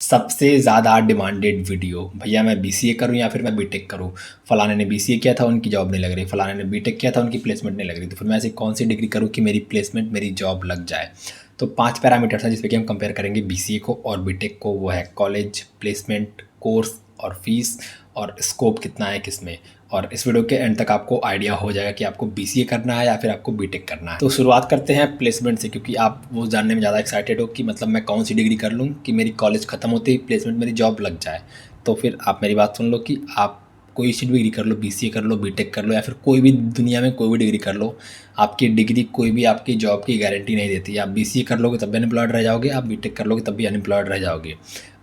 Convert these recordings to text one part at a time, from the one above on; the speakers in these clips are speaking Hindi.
सबसे ज़्यादा डिमांडेड वीडियो भैया मैं बीसीए करूं या फिर मैं बीटेक करूं। फलाने ने बीसीए किया था उनकी जॉब नहीं लग रही, फलाने ने बीटेक किया था उनकी प्लेसमेंट नहीं लग रही, तो फिर मैं ऐसी कौन सी डिग्री करूं कि मेरी प्लेसमेंट मेरी जॉब लग जाए। तो 5 पैरामीटर्स हैं जिसपे कि हम कंपेयर करेंगे बीसीए को और बीटेक को। वो है कॉलेज, प्लेसमेंट, कोर्स और फीस, और स्कोप कितना है किसमें। और इस वीडियो के एंड तक आपको आइडिया हो जाएगा कि आपको बीसीए करना है या फिर आपको बीटेक करना है। तो शुरुआत करते हैं प्लेसमेंट से, क्योंकि आप वो जानने में ज़्यादा एक्साइटेड हो कि मतलब मैं कौन सी डिग्री कर लूँ कि मेरी कॉलेज ख़त्म होते ही प्लेसमेंट मेरी जॉब लग जाए। तो फिर आप मेरी बात सुन लो कि आप कोई सी डिग्री कर लो, बीसीए कर लो, बीटेक कर लो, या फिर कोई भी दुनिया में कोई भी डिग्री कर लो, आपकी डिग्री कोई भी आपकी जॉब की गारंटी नहीं देती। आप बीसीए कर लोगे तब भी अनएम्प्लॉयड रह जाओगे, आप बीटेक कर लोगे तब भी अनएम्प्लॉयड रह जाओगे।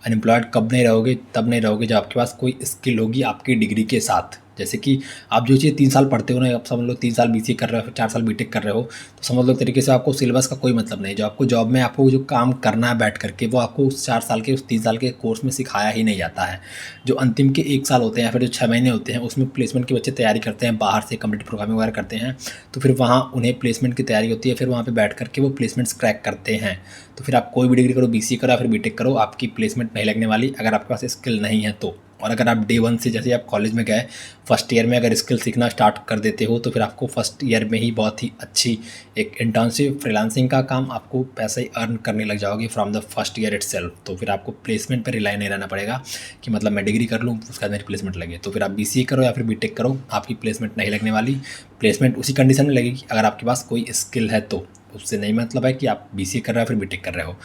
अनएम्प्लॉयड कब नहीं रहोगे? तब नहीं रहोगे जब आपके पास कोई स्किल होगी आपकी डिग्री के साथ। जैसे कि आप जो चीज़ 3 साल पढ़ते हो ना, आप समझ लो 3 साल बीसीए कर रहे हो, फिर 4 साल बीटेक कर रहे हो, तो समझ लो एक तरीके से आपको सिलेबस का कोई मतलब नहीं। जो आपको जॉब में आपको जो काम करना है बैठ करके, वो आपको उस 4 साल के उस 3 साल के कोर्स में सिखाया ही नहीं जाता है। जो अंतिम के 1 साल होते हैं या फिर जो 6 महीने होते हैं, उसमें प्लेसमेंट के बच्चे तैयारी करते हैं, बाहर से कंप्यूटर प्रोग्रामिंग वगैरह करते हैं। तो फिर वहाँ उन्हें प्लेसमेंट की तैयारी होती है, फिर वहाँ पर बैठ करके वो प्लेसमेंट्स क्रैक करते हैं। तो फिर आप कोई भी डिग्री करो, बीसीए करो या फिर बीटेक करो, आपकी प्लेसमेंट नहीं लगने वाली अगर आपके पास स्किल नहीं है तो। और अगर आप डे 1 से, जैसे आप कॉलेज में गए, फर्स्ट ईयर में अगर स्किल सीखना स्टार्ट कर देते हो, तो फिर आपको फर्स्ट ईयर में ही बहुत ही अच्छी एक इंटर्नशिप, फ्रीलांसिंग का काम, आपको पैसे अर्न करने लग जाओगे from the first year itself. तो फिर आपको प्लेसमेंट पर रिलाई नहीं रहना पड़ेगा कि मतलब मैं डिग्री कर लूँ उसके बाद मेरी प्लेसमेंट लगे। तो फिर आप बीसीए करो या फिर बीटेक करो, आपकी प्लेसमेंट नहीं लगने वाली। प्लेसमेंट उसी कंडीशन में लगेगी अगर आपके पास कोई स्किल है तो। उससे नहीं मतलब है कि आप बीसीए कर रहे हो फिर बीटेक कर रहे हो।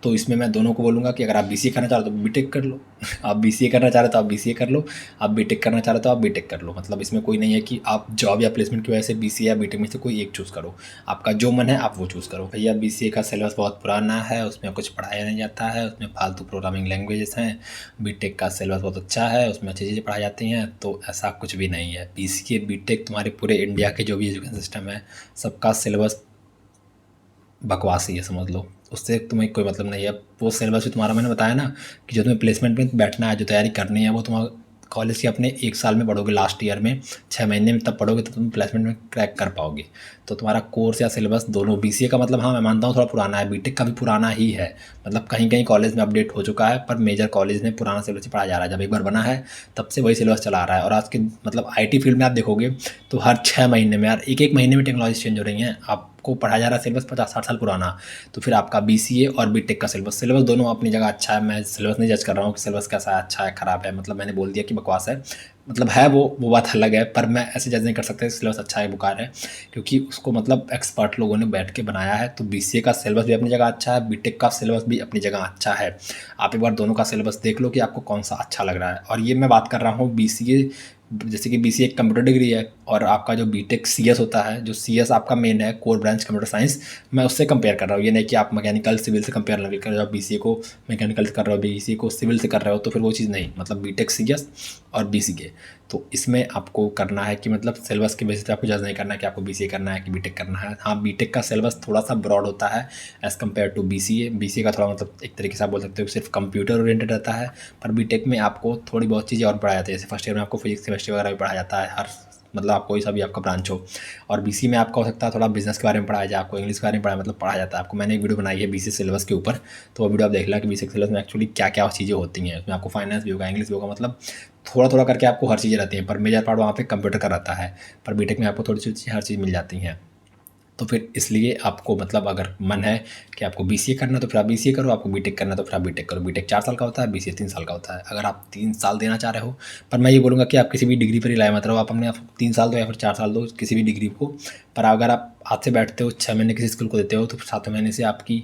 तो इसमें मैं दोनों को बोलूँगा कि अगर आप बीसीए करना चाह रहे हो तो बीटेक कर लो, आप बीसीए करना चाह रहे हो तो आप बीसीए कर लो, आप बीटेक करना चाह रहे हो तो आप बीटेक कर लो। मतलब इसमें कोई नहीं है कि आप जॉब या प्लेसमेंट की वजह से बीसीए या बीटेक में से कोई एक चूज़ करो। आपका जो मन है आप वो चूज़ करो। भैया बीसीए का सिलेबस बहुत पुराना है, उसमें कुछ पढ़ाया नहीं जाता है, उसमें फालतू प्रोग्रामिंग लैंग्वेजेस हैं। बीटेक का सिलेबस बहुत अच्छा है, उसमें अच्छी चीज़ें पढ़ाई जाती हैं। तो ऐसा कुछ भी नहीं है। बीसीए बीटेक तुम्हारे पूरे इंडिया के जो भी एजुकेशन सिस्टम है, सबका सिलेबस बकवास ही है, समझ लो। उससे तुम्हें कोई मतलब नहीं है। वो सिलेबस भी तुम्हारा, मैंने बताया ना, कि जो तुम्हें प्लेसमेंट में बैठना है, जो तैयारी करनी है, वो तुम कॉलेज के अपने 1 साल में पढ़ोगे, लास्ट ईयर में 6 महीने में तब पढ़ोगे तो तुम प्लेसमेंट में क्रैक कर पाओगे। तो तुम्हारा कोर्स या सिलेबस दोनों, बीसीए का मतलब हाँ मैं मानता हूँ थोड़ा पुराना है, बीटेक का भी पुराना ही है। मतलब कहीं कहीं कॉलेज में अपडेट हो चुका है, पर मेजर कॉलेज में पुराना सिलेबस ही पढ़ाया जा रहा है। जब एक बार बना है तब से वही सिलेबस चला रहा है। और आज के मतलब आईटी फील्ड में आप देखोगे तो हर 6 महीने में, यार एक महीने में टेक्नोलॉजी चेंज हो रही है। आपको पढ़ाया जा रहा है सिलेबस 50-60 साल पुराना। तो फिर आपका बीसीए और बीटेक का सिलेबस दोनों अपनी जगह अच्छा है। मैं सिलेबस नहीं जज कर रहा हूँ कि सिलेबस कैसा है, अच्छा है ख़राब है। मतलब मैंने बोल दिया कि बकवास है, मतलब है वो बात अलग है। पर मैं ऐसे जज नहीं कर सकता सिलेबस अच्छा है बेकार है, क्योंकि उसको मतलब एक्सपर्ट लोगों ने बैठ के बनाया है। तो बीसीए का सिलेबस भी अपनी जगह अच्छा है, बीटेक का सिलेबस भी अपनी जगह अच्छा है। आप एक बार दोनों का सिलेबस देख लो कि आपको कौन सा अच्छा लग रहा है। और ये मैं बात कर रहा हूँ बीसीए, जैसे कि बीसीए एक कंप्यूटर डिग्री है, और आपका जो बीटेक सीएस होता है, जो सीएस आपका मेन है, कोर ब्रांच कंप्यूटर साइंस, मैं उससे कंपेयर कर रहा हूँ। ये नहीं कि आप मैकेनिकल सिविल से कंपेयर ना कर रहे हो, आप बीसीए को मैकेनिकल से कर रहे हो, बीसीए को सिविल से कर रहे हो, तो फिर वो चीज़ नहीं। मतलब बीटेक सीएस और बीसीए, तो इसमें आपको करना है कि मतलब सिलेबस के बेसिस पे आपको जज नहीं करना है कि आपको बीसीए करना है कि बीटेक करना है। हाँ, बीटेक का सिलेबस थोड़ा सा ब्रॉड होता है as compared to BCA. BCA का थोड़ा मतलब एक तरीके से आप बोल सकते हो सिर्फ कंप्यूटर ओरिएंटेड रहता है, पर बीटेक में आपको थोड़ी बहुत चीज़ें और पढ़ाई जाती है। जैसे फर्स्ट ईयर में आपको फिजिक्स केमिस्ट्री वगैरह भी पढ़ाया जाता है, हर मतलब आप कोई सा भी आपका ब्रांच हो। और बीसी में आपका हो सकता है थोड़ा बिजनेस के बारे में पढ़ाया जाए, आपको इंग्लिश के बारे में मतलब पढ़ाया जाता है। आपको मैंने एक वीडियो बनाई है बीसी सिलेबस के ऊपर, तो वो वीडियो आप देख लें कि बीसी सिलेबस में एक्चुअली क्या क्या चीज़ें होती हैं। उसमें आपको फाइनेंस भी होगा, इंग्लिश भी होगा, मतलब थोड़ा थोड़ा करके आपको हर चीज़ें रहती हैं। पर मेजर पार्ट वहाँ पे कंप्यूटर का रहता है, पर बीटेक में आपको थोड़ी सी हर चीज़ मिल जाती हैं। तो फिर इसलिए आपको मतलब अगर मन है कि आपको बीसीए करना है तो फिर आप बीसीए करो, आपको बीटेक करना है तो फिर आप बीटेक करो। बीटेक 4 साल का होता है, बीसीए 3 साल का होता है। अगर आप 3 साल देना चाह रहे हो, पर मैं ये बोलूँगा कि आप किसी भी डिग्री पर रिलाय मत रहो। आप अपने 3 साल दो या फिर 4 साल दो किसी भी डिग्री को। पर अगर आप हाथ से बैठते हो 6 महीने किसी स्किल को देते हो, तो 7वें महीने से आपकी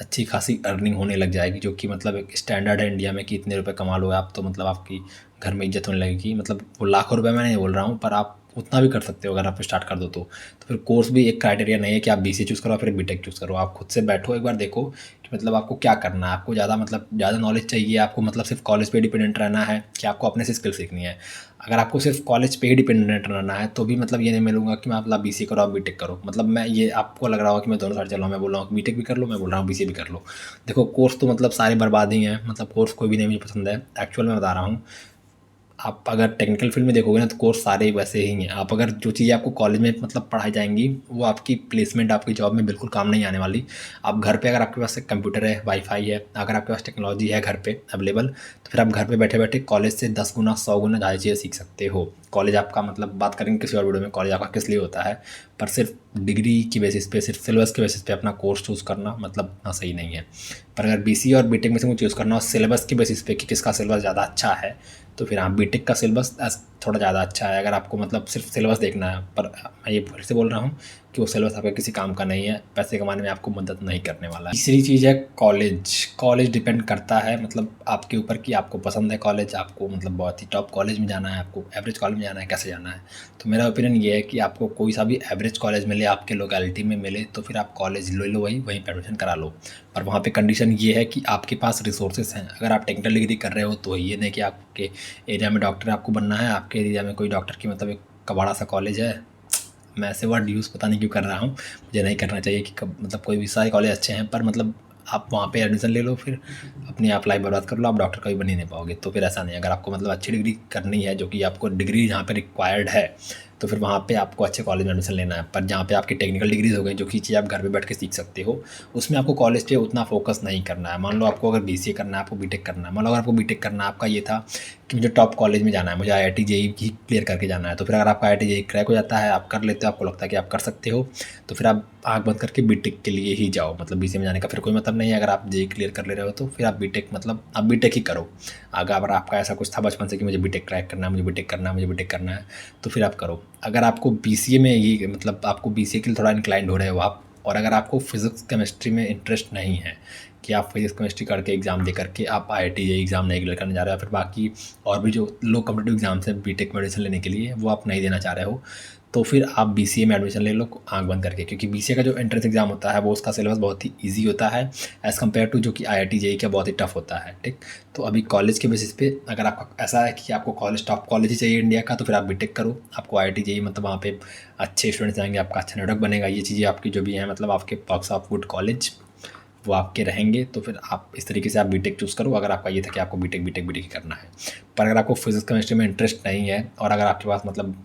अच्छी खासी अर्निंग होने लग जाएगी, जो कि मतलब एक स्टैंडर्ड है इंडिया में कि इतने रुपए कमा लो आप, तो मतलब आपकी घर में इज्जत होने लगेगी। मतलब वो लाखों रुपए मैं नहीं बोल रहा हूँ, पर आप उतना भी कर सकते हो अगर आप स्टार्ट कर दो तो। फिर कोर्स भी एक क्राइटेरिया नहीं है कि आप बीसीए चूज़ करो या फिर बीटेक चूज़ करो। आप खुद से बैठो, एक बार देखो कि मतलब आपको क्या करना है। आपको ज़्यादा नॉलेज चाहिए, आपको मतलब सिर्फ कॉलेज पे डिपेंडेंट रहना है कि आपको अपने से स्किल सीखनी है। अगर आपको सिर्फ कॉलेज पे ही डिपेंडेंट रहना है तो भी मतलब ये नहीं मिलूँगा कि मैं मतलब बीसीए करो आप बीटेक करो। मतलब मैं ये आपको लग रहा हो कि मैं दोनों साइड चल रहा हूँ, मैं बोल रहा हूँ कि बीटेक भी कर लो, मैं बोल रहा हूँ बीसीए भी कर लो। देखो कोर्स तो मतलब सारे बर्बाद ही हैं, मतलब कोर्स कोई भी नहीं मुझे पसंद है। एक्चुअल में बता रहा हूँ, आप अगर टेक्निकल फील्ड में देखोगे ना तो कोर्स सारे वैसे ही हैं। आप अगर जो चीज़ें आपको कॉलेज में मतलब पढ़ाई जाएंगी वो आपकी प्लेसमेंट आपकी जॉब में बिल्कुल काम नहीं आने वाली। आप घर पे अगर आपके पास एक कंप्यूटर है, वाईफाई है, अगर आपके पास टेक्नोलॉजी है घर पे अवेलेबल, तो फिर आप घर पे बैठे बैठे कॉलेज से 10 गुना 100 गुना ज़्यादा चीज़ें सीख सकते हो। कॉलेज आपका मतलब बात करेंगे किसी और वीडियो में, कॉलेज आपका किस लिए होता है, पर सिर्फ डिग्री की बेसिस पे, सिर्फ सिलेबस के बेसिस पे अपना कोर्स चूज़ करना मतलब इतना सही नहीं है। पर अगर बीसीए और बीटेक में से मुझे चूज़ करना हो सिलेबस के बेसिस पे कि किसका सिलेबस ज़्यादा अच्छा है, तो फिर हाँ बीटेक का सिलेबस थोड़ा ज़्यादा अच्छा है। अगर आपको मतलब सिर्फ सिलेबस देखना है, पर मैं ये फिर से बोल रहा हूँ कि वो सिलेबस आपका किसी काम का नहीं है, पैसे कमाने में आपको मदद नहीं करने वाला है। तीसरी चीज़ है कॉलेज। कॉलेज डिपेंड करता है मतलब आपके ऊपर कि आपको पसंद है कॉलेज, आपको मतलब बहुत ही टॉप कॉलेज में जाना है, आपको एवरेज कॉलेज में जाना है, कैसे जाना है। तो मेरा ओपिनियन ये है कि आपको कोई सा भी एवरेज कॉलेज मिले, आपके लोकेलिटी में मिले, तो फिर आप कॉलेज ले लो, वहीं पर एडमिशन करा लो। पर वहाँ पे कंडीशन ये है कि आपके पास रिसोर्सेज हैं। अगर आप टेक्निकल डिग्री कर रहे हो तो ये नहीं कि आपके एरिया में डॉक्टर आपको बनना है, आपके एरिया में कोई डॉक्टर की मतलब एक कबाड़ा सा कॉलेज है। मैं ऐसे वर्ड यूज़ पता नहीं क्यों कर रहा हूँ, मुझे नहीं करना चाहिए कि मतलब कोई भी सारे कॉलेज अच्छे हैं, पर मतलब आप वहाँ पे एडमिशन ले लो, फिर अपनी आप लाइफ बर्बाद कर लो, आप डॉक्टर कभी बन ही नहीं पाओगे। तो फिर ऐसा नहीं है। अगर आपको मतलब अच्छी डिग्री करनी है, जो कि आपको डिग्री जहाँ पे रिक्वायर्ड है, तो फिर वहाँ पे आपको अच्छे कॉलेज में एडमिशन लेना है। पर जहाँ पे आपकी टेक्निकल डिग्रीज हो गई, जो कि चीज़ आप घर पे बैठ के सीख सकते हो, उसमें आपको कॉलेज पे उतना फोकस नहीं करना है। मान लो आपको अगर बीसीए करना है, आपको बीटेक करना है, मान लो अगर आपको बीटेक करना है, आपका ये था कि मुझे टॉप कॉलेज में जाना है, मुझे आईआईटी जेईई ही क्लियर करके जाना है, तो फिर अगर आपका आईआईटी जेईई क्रैक हो जाता है, आप कर लेते हो, आपको लगता है कि आप कर सकते हो, तो फिर आप आँख बंद करके बीटेक के लिए ही जाओ। मतलब बीसीए में जाने का फिर कोई मतलब नहीं है। अगर आप जेईई क्लियर कर ले रहे हो तो फिर आप बीटेक मतलब आप बीटेक ही करो। अगर आपका ऐसा कुछ था बचपन से कि मुझे बीटेक क्रैक करना है, मुझे बीटेक करना है, मुझे बीटेक करना है, तो फिर आप करो। अगर आपको बीसीए में ये मतलब आपको बीसीए के लिए थोड़ा इंक्लाइंड हो रहे हो आप, और अगर आपको फिजिक्स केमिस्ट्री में इंटरेस्ट नहीं है कि आप फिजिक्स केमिस्ट्री करके एग्ज़ाम दे करके आप आईआईटी जेईई एग्ज़ाम नहीं क्लियर करने जा रहे हो, या फिर बाकी और भी जो लो कॉम्पिटिटिव एग्ज़ाम्स हैं बीटेक में एडमिशन लेने के लिए, वो आप नहीं देना चाह रहे हो, तो फिर आप बीसीए में एडमिशन ले लो आँख बंद करके। क्योंकि बीसीए का जो एंट्रेंस एग्ज़ाम होता है वो उसका सिलेबस बहुत ही ईजी होता है एज़ कम्पेयर टू जो कि आईआईटी जेईई का बहुत ही टफ होता है। ठीक, तो अभी कॉलेज के बेसिस पे अगर आपका ऐसा है कि आपको कॉलेज टॉप कॉलेज ही चाहिए इंडिया का, तो फिर आप बीटेक करो। आपको आईआईटी जेईई मतलब वहाँ पे अच्छे स्टूडेंट्स आएंगे, आपका अच्छा नेटवर्क बनेगा, ये चीज़ें आपकी जो भी हैं मतलब आपके पर्क्स ऑफ गुड कॉलेज वो आपके रहेंगे। तो फिर आप इस तरीके से आप बीटेक चूज़ करो, अगर आपका ये था कि आपको बीटेक बीटेक बीटेक ही करना है। पर अगर आपको फिजिक्स केमिस्ट्री में इंटरेस्ट नहीं है, और अगर आपके पास मतलब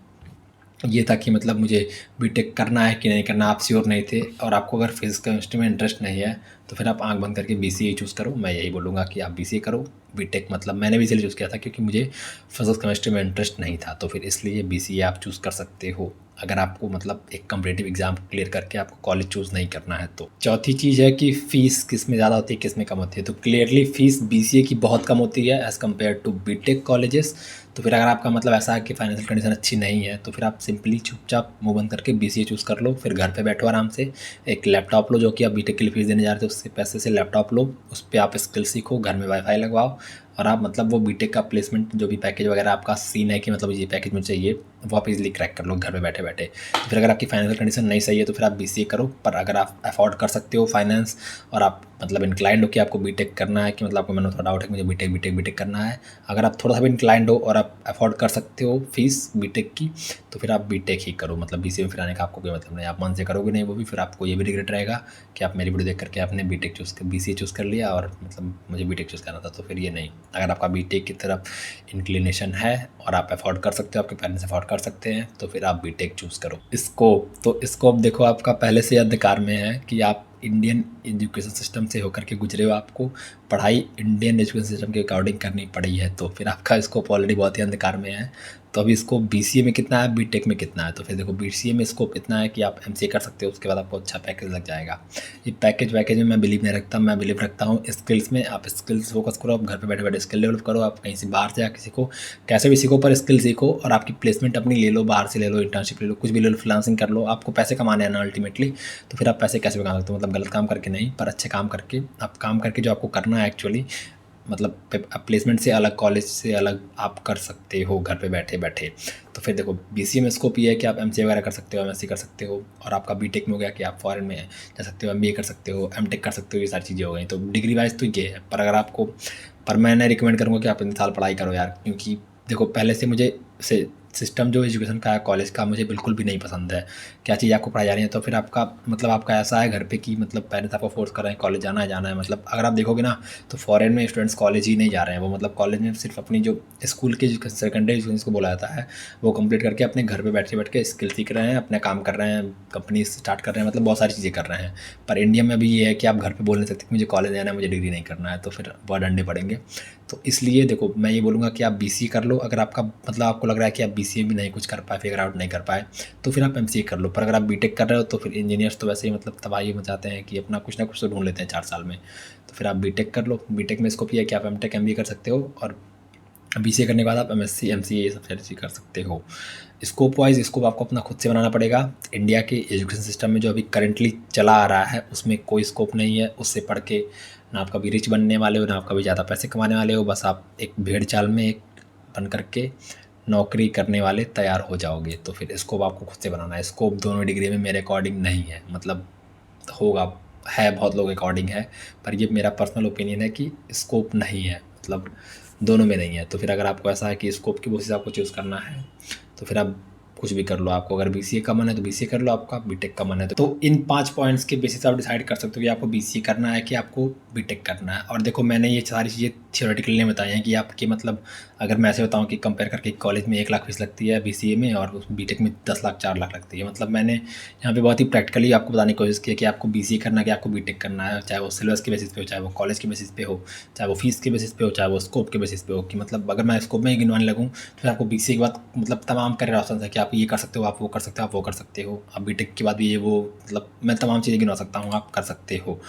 ये था कि मतलब मुझे बीटेक करना है कि नहीं करना, आप श्योर नहीं थे, और आपको अगर फिजिक्स केमिस्ट्री में इंटरेस्ट नहीं है, तो फिर आप आंख बंद करके बीसीए चूज़ करो। मैं यही बोलूँगा कि आप बीसीए करो। बीटेक मतलब मैंने भी इसलिए चूज़ किया था क्योंकि मुझे फिजिक्स केमिस्ट्री में इंटरेस्ट नहीं था, तो फिर इसलिए बीसीए आप चूज़ कर सकते हो अगर आपको मतलब एक कॉम्पिटिटिव एग्ज़ाम क्लियर करके आपको कॉलेज चूज़ नहीं करना है। तो चौथी चीज़ है कि फ़ीस किस में ज़्यादा होती है, किस में कम होती है। तो क्लियरली फ़ीस बीसीए की बहुत कम होती है as compared to BTech colleges. तो फिर अगर आपका मतलब ऐसा है कि फाइनेंशियल कंडीशन अच्छी नहीं है, तो फिर आप सिंपली चुपचाप मुँह बंद करके बीसीए चूज़ कर लो। फिर घर पे बैठो आराम से, एक लैपटॉप लो, जो कि आप बीटेक के लिए फीस देने जा रहे थे उससे पैसे से लैपटॉप लो, उस पर आप स्किल सीखो, घर में वाईफाई लगवाओ, और आप मतलब वो बीटेक का प्लेसमेंट जो भी पैकेज वगैरह आपका सीन है कि मतलब ये पैकेज मुझे चाहिए, वो आप इजीली क्रैक कर लो घर में बैठे बैठे। तो फिर अगर आपकी फाइनेंशियल कंडीशन नहीं सही है तो फिर आप बीसीए करो। पर अगर आप अफोर्ड कर सकते हो फाइनेंस, और आप मतलब इंक्लाइंड हो कि आपको बीटेक करना है, कि मतलब आपको मैंने थोड़ा डाउट है कि मुझे बीटेक बीटेक बीटेक करना है, अगर आप थोड़ा सा भी इंक्लाइंड हो और आप अफोर्ड कर सकते हो फीस बीटेक की, तो फिर आप बीटेक ही करो। मतलब बीसीए में फिर आने का आपको कोई मतलब नहीं, आप मन से करोगे नहीं वो भी, फिर आपको ये भी रिग्रेट रहेगा कि आप मेरी वीडियो देख करके आपने बीटेक चूज़ कर बीसीए चूज़ कर लिया और मतलब मुझे बीटेक चूज़ करना था। तो फिर ये नहीं, अगर आपका बीटेक की तरफ इंक्लिनेशन है और आप अफोर्ड कर सकते हो, आपके पेरेंट्स अफोर्ड कर सकते हैं, तो फिर आप बीटेक चूज़ करो। स्कोप, तो स्कोप देखो आपका पहले से अंधकार में है कि आप इंडियन एजुकेशन सिस्टम से होकर के गुजरे हो, आपको पढ़ाई इंडियन एजुकेशन सिस्टम के अकॉर्डिंग करनी पड़ी है, तो फिर आपका स्कोप ऑलरेडी बहुत ही अंधकार में है। तो अभी स्कोप बीसीए में कितना है, बीटेक में कितना है, तो फिर देखो बीसीए में स्कोप इतना है कि आप एमसीए कर सकते हो, उसके बाद आपको अच्छा पैकेज लग जाएगा। ये पैकेज वैकेज में मैं बिलीव नहीं रखता, मैं बिलीव रखता हूँ स्किल्स में। आप स्किल्स फोकस करो, आप घर पे बैठे बैठे स्किल डेवलप करो, आप कहीं से बाहर से आके सीखो, कैसे भी सीखो, पर स्किल सीखो, और आपकी प्लेसमेंट अपनी ले लो, बाहर से ले लो, इंटर्नशिप ले लो, कुछ भी ले लो, फ्रीलांसिंग कर लो, आपको पैसे कमाने हैं ना अल्टीमेटली। तो फिर आप पैसे कैसे कमा सकते हो, मतलब गलत काम करके नहीं, पर अच्छे काम करके। आप काम करके जो आपको करना है एक्चुअली, मतलब प्लेसमेंट से अलग, कॉलेज से अलग आप कर सकते हो घर पे बैठे बैठे। तो फिर देखो बीसीए में स्कोप ये है कि आप एमसीए वगैरह कर सकते हो, एमएससी कर सकते हो, और आपका बीटेक में हो गया कि आप फॉरेन में जा सकते हो, एमबीए कर सकते हो, एमटेक कर सकते हो, ये सारी चीज़ें हो गई। तो डिग्री वाइज तो ये है। पर अगर आपको, पर मैं रिकमेंड करूँगा कि आप इन साल पढ़ाई करो यार, क्योंकि देखो पहले से मुझे से सिस्टम जो एजुकेशन का है कॉलेज का मुझे बिल्कुल भी नहीं पसंद है। क्या चीज़ आपको पढ़ाई जा रही है तो फिर आपका मतलब आपका ऐसा है घर पे कि मतलब पेरेंट्स आपको फोर्स कर रहे हैं कॉलेज जाना है। मतलब अगर आप देखोगे ना तो फॉरेन में स्टूडेंट्स कॉलेज ही नहीं जा रहे हैं। वो मतलब कॉलेज में सिर्फ अपनी जो स्कूल के सेकेंडरी एजुकेशन को बोला जाता है वो कंप्लीट करके अपने घर पे बैठ के स्किल सीख रहे हैं, अपने काम कर रहे हैं, कंपनी स्टार्ट कर रहे हैं, मतलब बहुत सारी चीज़ें कर रहे हैं। पर इंडिया में भी ये है कि आप घर पे बोल नहीं सकते कि मुझे कॉलेज जाना है, मुझे डिग्री नहीं करना है, तो फिर बहुत डंडे पड़ेंगे। तो इसलिए देखो मैं ये बोलूँगा कि आप बीसीए कर लो। अगर आपका मतलब आपको लग रहा है कि आप बीसीए भी नहीं कुछ कर पाए, फिगर आउट नहीं कर पाए, तो फिर आप एमसीए कर लो। पर अगर आप बीटेक कर रहे हो तो फिर इंजीनियर्स तो वैसे ही मतलब तबाही मचाते हैं कि अपना कुछ ना कुछ तो ढूंढ लेते हैं 4 साल में। तो फिर आप बीटेक कर लो। बीटेक में स्कोप ये है कि आप एमटेक एमबीए कर सकते हो और बीसीए करने के बाद आप एमएससी एमसीए ये सब सारी चीज़ कर सकते हो। स्कोप वाइज स्कोप आपको अपना खुद से बनाना पड़ेगा। इंडिया के एजुकेशन सिस्टम में जो अभी करंटली चला आ रहा है उसमें कोई स्कोप नहीं है। उससे पढ़ के ना आप कभी रिच बनने वाले हो ना आप कभी ज़्यादा पैसे कमाने वाले हो। बस आप एक भेड़ चाल में एक बन करके नौकरी करने वाले तैयार हो जाओगे। तो फिर स्कोप आपको खुद से बनाना है। स्कोप दोनों डिग्री में मेरे अकॉर्डिंग नहीं है, मतलब होगा है बहुत लोग अकॉर्डिंग है, पर ये मेरा पर्सनल ओपिनियन है कि स्कोप नहीं है, मतलब दोनों में नहीं है। तो फिर अगर आपको ऐसा है कि स्कोप की बेसिस से आपको चूज़ करना है तो फिर आप कुछ भी कर लो। आपको अगर बीसीए का मन है तो बीसीए कर लो, आपका बीटेक का मन है तो इन 5 पॉइंट्स के बेसिस आप डिसाइड कर सकते हो कि आपको बीसीए करना है कि आपको बीटेक करना है। और देखो मैंने ये सारी चीज़ें थियोरेटिकली नहीं बताई हैं कि आपकी मतलब अगर मैं ऐसे बताऊँ कि कंपेयर करके कॉलेज में 1 लाख फीस लगती है बीसीए में और बीटेक में 10 लाख 4 लाख लगती है। मतलब मैंने यहाँ पे बहुत ही प्रैक्टिकली आपको बताने की कोशिश की है कि आपको बीसीए करना है कि आपको बीटेक करना है, चाहे वो सिलेबस के बेसिस पे हो, चाहे वो कॉलेज के बेसिस पे हो, चाहे वो फीस के बेसिस पे हो, चाहे वो स्कोप के बेसिस पे हो। कि मतलब अगर मैं स्कोप में ही गिनवाने लगूँ तो फिर आपको बीसीए के बाद मतलब तमाम करियर ऑप्शन है कि आप ये कर सकते हो, आप वो कर सकते हो, आप वो कर सकते हो। आप बीटेक के बाद भी ये वो मतलब मैं तमाम चीज़ें गिनवा सकता हूँ, आप कर सकते हो।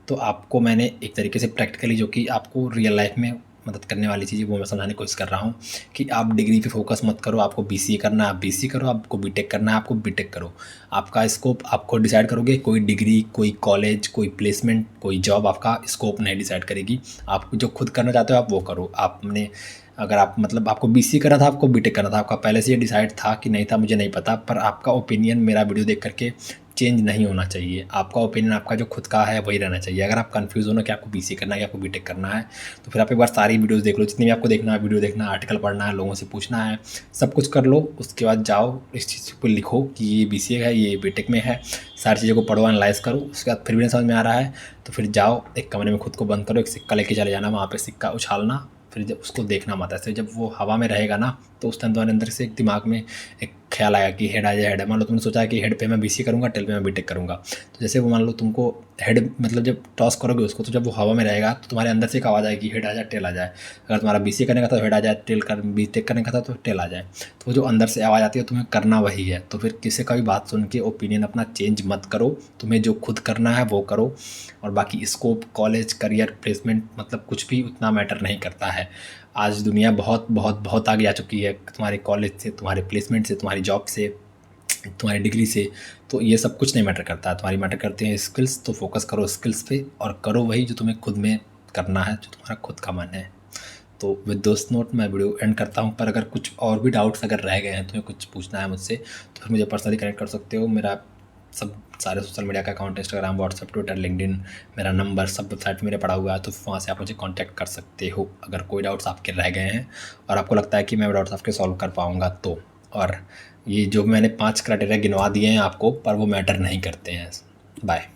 तो आपको मैंने एक तरीके से प्रैक्टिकली जो कि आपको रियल लाइफ में मदद करने वाली चीज़ वो मैं समझाने की कोशिश कर रहा हूँ कि आप डिग्री पे फोकस मत करो। आपको बीसीए करना है आप बीसीए करो, आपको बीटेक करना है आपको बीटेक करो। आपका स्कोप आपको डिसाइड करोगे। कोई डिग्री, कोई कॉलेज, कोई प्लेसमेंट, कोई जॉब आपका स्कोप नहीं डिसाइड करेगी। आप जो खुद करना चाहते हो आप वो करो। आपने अगर आप मतलब आपको बीसीए करना था, आपको बीटेक करना था, आपका पहले से ये डिसाइड था कि नहीं था मुझे नहीं पता, पर आपका ओपिनियन मेरा वीडियो देख करके चेंज नहीं होना चाहिए। आपका ओपिनियन आपका जो खुद का है वही रहना चाहिए। अगर आप कंफ्यूज हो ना कि आपको बीसीए करना है कि आपको बीटेक करना है तो फिर आप एक बार सारी वीडियोस देख लो, जितनी भी आपको देखना है, वीडियो देखना है, आर्टिकल पढ़ना है, लोगों से पूछना है, सब कुछ कर लो। उसके बाद जाओ इस चीज़ को लिखो कि ये बीसीए है ये बीटेक में है, सारी चीज़ों को पढ़ो, एनालाइज करो। उसके बाद फिर भी नहीं समझ में आ रहा है तो फिर जाओ एक कमरे में खुद को बंद करो, एक सिक्का लेके चले जाना, वहाँ पर सिक्का उछालना, फिर जब उसको देखना मत। ऐसे जब वो हवा में रहेगा ना तो उस टाइम तुम्हारे अंदर से एक दिमाग में एक ख्याल आएगा कि हेड आ जाए, हेड है। मान लो तुमने सोचा है कि हेड पे मैं बीसीए करूँगा, टेल पे मैं बीटेक करूँगा। तो जैसे वो मान लो तुमको हेड मतलब जब टॉस करोगे उसको तो जब वो हवा में रहेगा तो तुम्हारे अंदर से एक आवाज़ आएगी हेड आ जाए टेल आ जाए। अगर तुम्हारा बीसीए करने का था तो हेड आ जाए, टेल कर बीटेक करने का था तो टेल आ जाए। तो वो जो अंदर से आवाज़ आती है तुम्हें करना वही है। तो फिर किसी का भी बात सुन के ओपिनियन अपना चेंज मत करो। तुम्हें जो खुद करना है वो करो। और बाकी स्कोप, कॉलेज, करियर, प्लेसमेंट मतलब कुछ भी उतना मैटर नहीं करता है। आज दुनिया बहुत बहुत बहुत आगे आ चुकी है तुम्हारे कॉलेज से, तुम्हारे प्लेसमेंट से, तुम्हारी जॉब से, तुम्हारी डिग्री से। तो ये सब कुछ नहीं मैटर करता है, तुम्हारी मैटर करते हैं स्किल्स। तो फोकस करो स्किल्स पे और करो वही जो तुम्हें खुद में करना है, जो तुम्हारा खुद का मन है। तो विद दोस्त नोट मैं वीडियो एंड करता हूँ। पर अगर कुछ और भी डाउट्स अगर रह गए हैं, तुम्हें कुछ पूछना है मुझसे तो फिर मुझे पर्सनली कनेक्ट कर सकते हो। मेरा सब सारे सोशल मीडिया का account, Instagram, WhatsApp, Twitter, LinkedIn, मेरा नंबर सब वेबसाइट पे मेरे पड़ा हुआ है। तो वहाँ से आप मुझे कांटेक्ट कर सकते हो अगर कोई डाउट्स आपके रह गए हैं और आपको लगता है कि मैं डाउट्स आपके सॉल्व कर पाऊँगा तो। और ये जो मैंने 5 क्राइटेरिया गिनवा दिए हैं आपको, पर वो मैटर नहीं करते हैं। बाय।